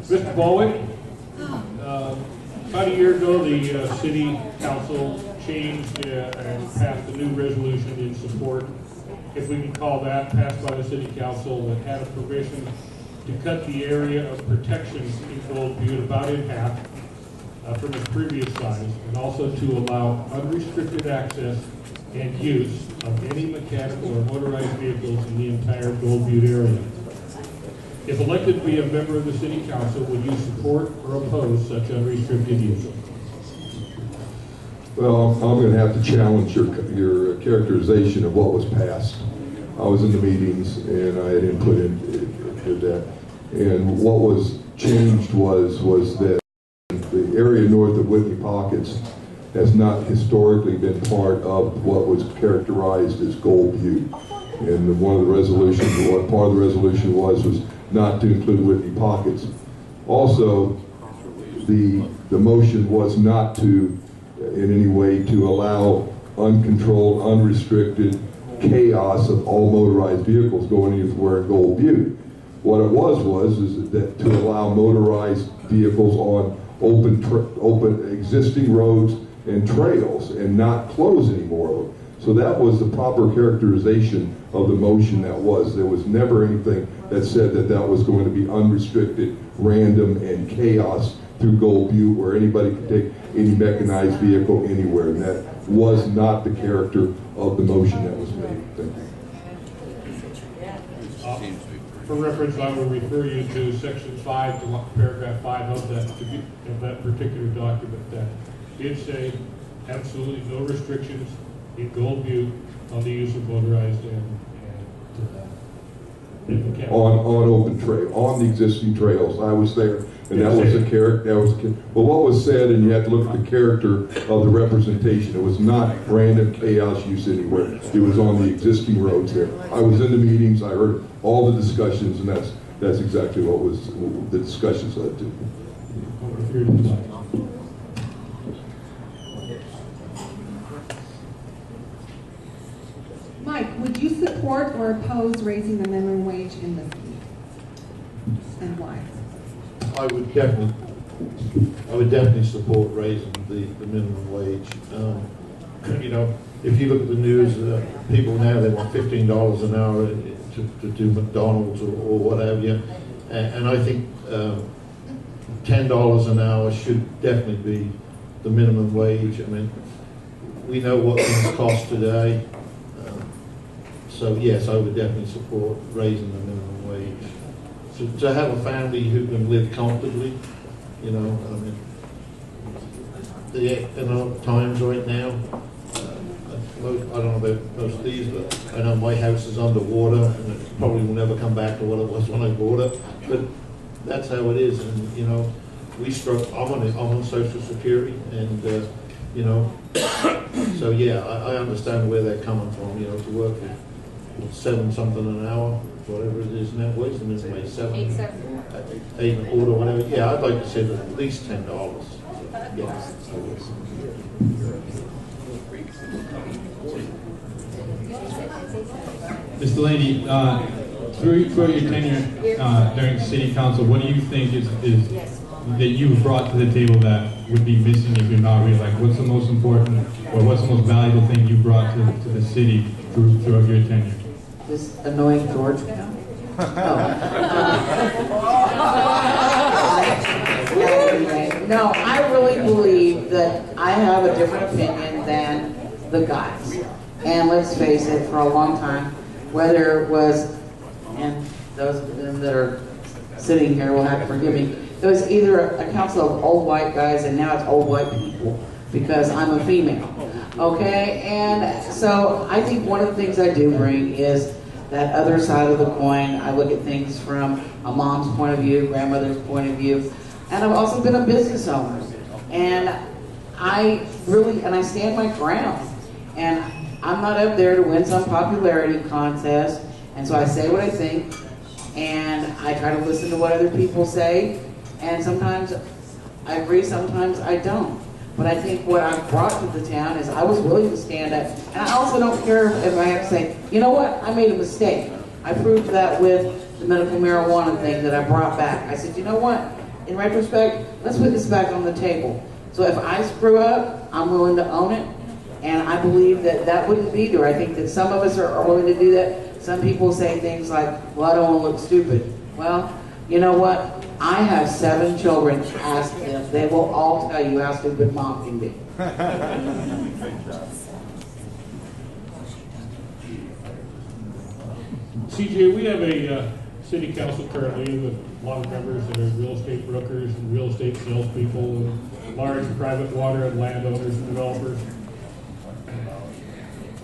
Mr. Baldwin, about a year ago, the City Council changed and passed a new resolution in support, if we can call that, passed by the City Council, that had a provision to cut the area of protection in Gold Butte about in half from its previous size, and also to allow unrestricted access and use of any mechanical or motorized vehicles in the entire Gold Butte area. If elected to be a member of the City Council, would you support or oppose such unrestricted use? Well, I'm going to have to challenge your characterization of what was passed. I was in the meetings and I had input into that. And what was changed was that the area north of Whitney Pockets has not historically been part of what was characterized as Gold Butte. And one of the resolutions, what part of the resolution was not to include Whitney Pockets. Also, the motion was not to, in any way, to allow uncontrolled, unrestricted chaos of all motorized vehicles going anywhere in Gold Butte. What it was that to allow motorized vehicles on open existing roads and trails and not close any more of them. So that was the proper characterization of the motion that was. There was never anything that said that that was going to be unrestricted, random, and chaos through Gold Butte where anybody could take any mechanized vehicle anywhere. And that was not the character of the motion that was made. Thank you. For reference, I will refer you to Section 5, to Paragraph 5 of that particular document that did say absolutely no restrictions in Gold Butte on the use of motorized and on open trail, on the existing trails. I was there, and that was the character. Well, what was said, and you have to look at the character of the representation. It was not random chaos use anywhere. It was on the existing roads there. I was in the meetings. I heard all the discussions, and that's exactly what was the discussions led to. Mike, would you support or oppose raising the minimum wage in Mesquite? And why? I would definitely support raising the minimum wage. You know, if you look at the news, people now, they want $15 an hour to do McDonald's or what have you. And I think $10 an hour should definitely be the minimum wage. I mean, we know what things cost today. So yes, I would definitely support raising the minimum wage. So to have a family who can live comfortably, you know, I mean, the economic times right now, I don't know about most of these, but I know my house is underwater and it probably will never come back to what it was when I bought it. But that's how it is, and you know, we struggle. I'm on Social Security, and you know, so yeah, I understand where they're coming from. You know, to work for $7 something an hour, whatever it is now. What is the minimum wage? $8 and a quarter, whatever. Yeah, I'd like to say that at least $10. So, yes. Mr. Laney, through your tenure during City Council, what do you think is that you brought to the table that would be missing if you're not reelected? What's the most important, or what's the most valuable thing you brought to the city throughout your tenure? This annoying George. No, I really believe that I have a different opinion than the guys. And let's face it, for a long time, whether it was, and those of them that are sitting here will have to forgive me, it was either a council of old white guys, and now it's old white people, because I'm a female. Okay, and so I think one of the things I do bring is that other side of the coin. I look at things from a mom's point of view, grandmother's point of view, and I've also been a business owner. And I stand my ground. And I'm not up there to win some popularity contest, and so I say what I think, and I try to listen to what other people say, and sometimes I agree, sometimes I don't. But I think what I've brought to the town is I was willing to stand up. And I also don't care if I have to say, you know what, I made a mistake. I proved that with the medical marijuana thing that I brought back. I said, you know what? In retrospect, let's put this back on the table. So if I screw up, I'm willing to own it. And I believe that that wouldn't be there. I think that some of us are willing to do that. Some people say things like, well, I don't want to look stupid. Well, you know what? I have 7 children. Ask them. They will all tell you how stupid mom can be. CJ, we have a city council currently with a lot of members that are real estate brokers and real estate salespeople and large private water and landowners and developers.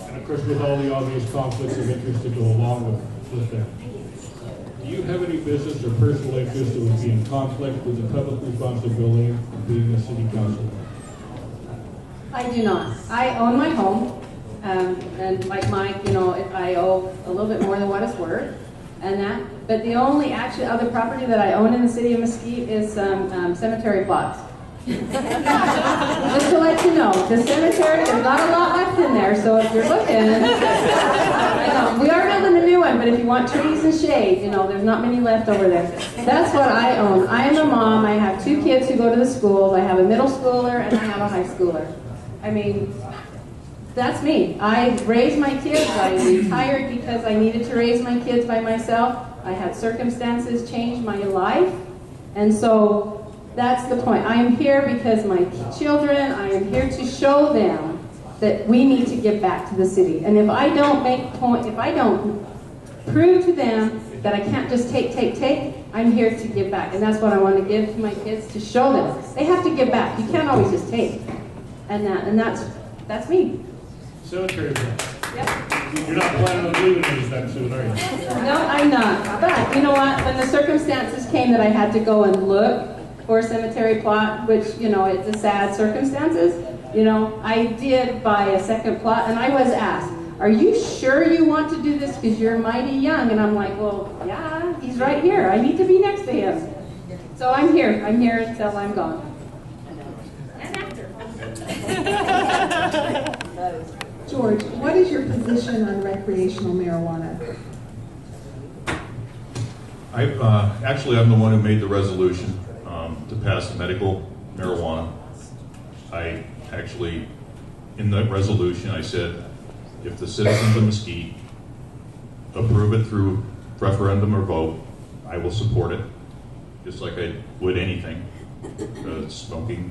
And of course, with all the obvious conflicts of interest that go along with that. Do you have any business or personal interest that would be in conflict with the public responsibility of being a city councilor? I do not. I own my home. And like Mike, you know, I owe a little bit more than what it's worth, and that. But the only actually other property that I own in the city of Mesquite is cemetery plots. Just to let you know, the cemetery, there's not a lot left in there. So if you're looking, I know we are building a new one. But if you want trees and shade, you know, there's not many left over there. That's what I own. I am a mom. I have 2 kids who go to the schools. I have a middle schooler and I have a high schooler. I mean. That's me. I raised my kids. I retired because I needed to raise my kids by myself. I had circumstances change my life. And so that's the point. I am here because my children, I am here to show them that we need to give back to the city. And if I don't if I don't prove to them that I can't just take, I'm here to give back. And that's what I want to give to my kids, to show them. They have to give back. You can't always just take. And that's me. Cemetery plots. Yep. You're not planning on leaving these that soon, are you? No, I'm not. But you know what? When the circumstances came that I had to go and look for a cemetery plot, which, you know, it's a sad circumstances, you know, I did buy a second plot, and I was asked, are you sure you want to do this because you're mighty young? And I'm like, well, yeah, he's right here. I need to be next to him. So I'm here. I'm here until I'm gone. And after. George, what is your position on recreational marijuana? I'm the one who made the resolution to pass medical marijuana. I actually, in the resolution, I said, if the citizens of Mesquite approve it through referendum or vote, I will support it, just like I would anything, smoking,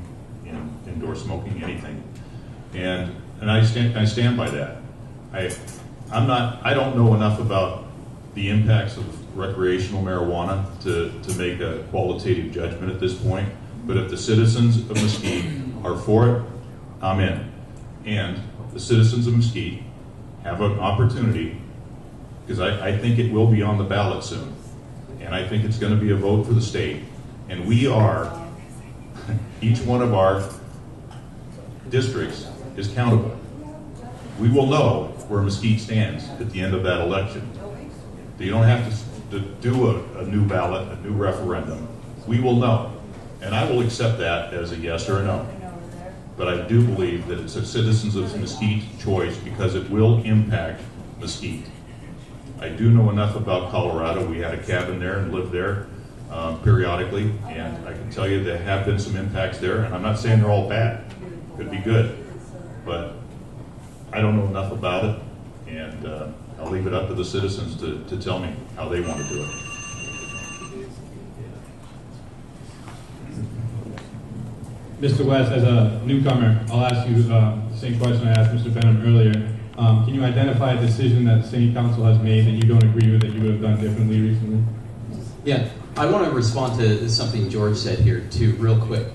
indoor smoking, anything. And I stand by that. I don't know enough about the impacts of recreational marijuana to make a qualitative judgment at this point. But if the citizens of Mesquite are for it, I'm in. And the citizens of Mesquite have an opportunity, because I think it will be on the ballot soon. And I think it's going to be a vote for the state. And we are, each one of our districts is countable. We will know where Mesquite stands at the end of that election. You don't have to do a new ballot, a new referendum. We will know. And I will accept that as a yes or a no. But I do believe that it's a citizens of Mesquite choice because it will impact Mesquite. I do know enough about Colorado. We had a cabin there and lived there periodically, and I can tell you there have been some impacts there, and I'm not saying they're all bad. Could be good. But I don't know enough about it, and I'll leave it up to the citizens to tell me how they want to do it. Mr. West, as a newcomer, I'll ask you the same question I asked Mr. Benham earlier. Can you identify a decision that the City Council has made that you don't agree with that you would have done differently recently? Yeah, I want to respond to something George said here too, real quick,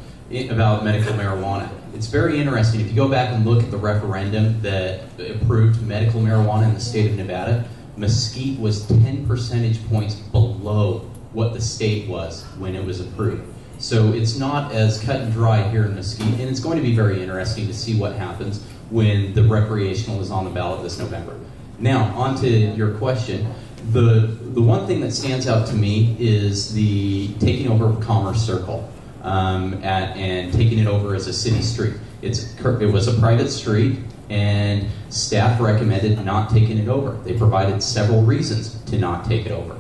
about medical marijuana. It's very interesting. If you go back and look at the referendum that approved medical marijuana in the state of Nevada, Mesquite was 10 percentage points below what the state was when it was approved. So it's not as cut and dry here in Mesquite, and it's going to be very interesting to see what happens when the recreational is on the ballot this November. Now, on to your question. The one thing that stands out to me is the taking over of Commerce Circle and taking it over as a city street. It was a private street, and staff recommended not taking it over. They provided several reasons to not take it over.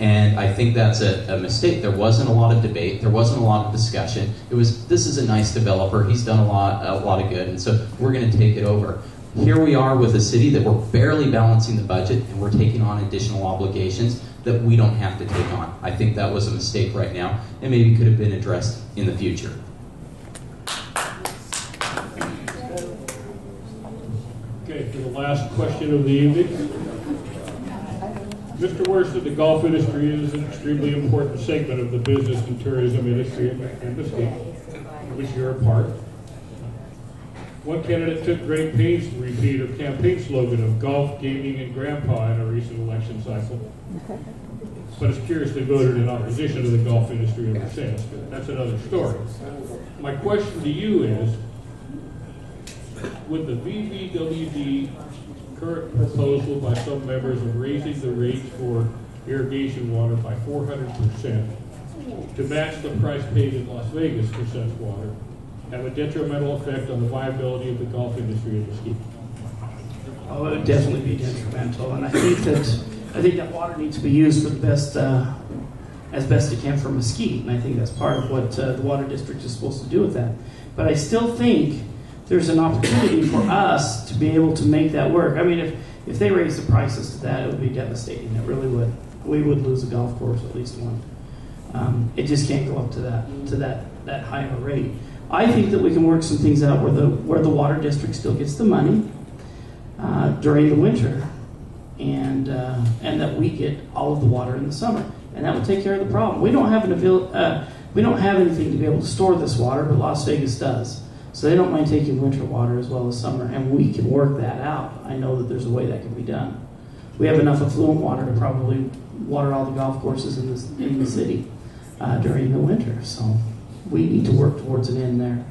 And I think that's a mistake. There wasn't a lot of debate. There wasn't a lot of discussion. It was, this is a nice developer. He's done a lot of good, and so we're going to take it over. Here we are with a city that we're barely balancing the budget, and we're taking on additional obligations that we don't have to take on. I think that was a mistake right now, and maybe could have been addressed in the future. Okay, for the last question of the evening. Mr. Worsted, the golf industry is an extremely important segment of the business and tourism industry in the state, of which you're a part. One candidate took great pains to repeat her campaign slogan of golf, gaming, and grandpa in a recent election cycle, but is curiously voted in opposition to the golf industry ever since. But that's another story. My question to you is, with the VVWD current proposal by some members of raising the rates for irrigation water by 400% to match the price paid in Las Vegas for such water, have a detrimental effect on the viability of the golf industry in Mesquite? Oh, it would definitely be detrimental, and I think that water needs to be used for the best, as best it can for Mesquite, and I think that's part of what the water district is supposed to do with that. But I still think there's an opportunity for us to be able to make that work. I mean, if they raise the prices to that, it would be devastating. It really would. We would lose a golf course, at least one. It just can't go up to that high of a rate. I think that we can work some things out where the water district still gets the money during the winter, and that we get all of the water in the summer, and that would take care of the problem. We don't have anything to be able to store this water, but Las Vegas does, so they don't mind taking winter water as well as summer, and we can work that out. I know that there's a way that can be done. We have enough affluent water to probably water all the golf courses in the city during the winter, so we need to work towards an end there.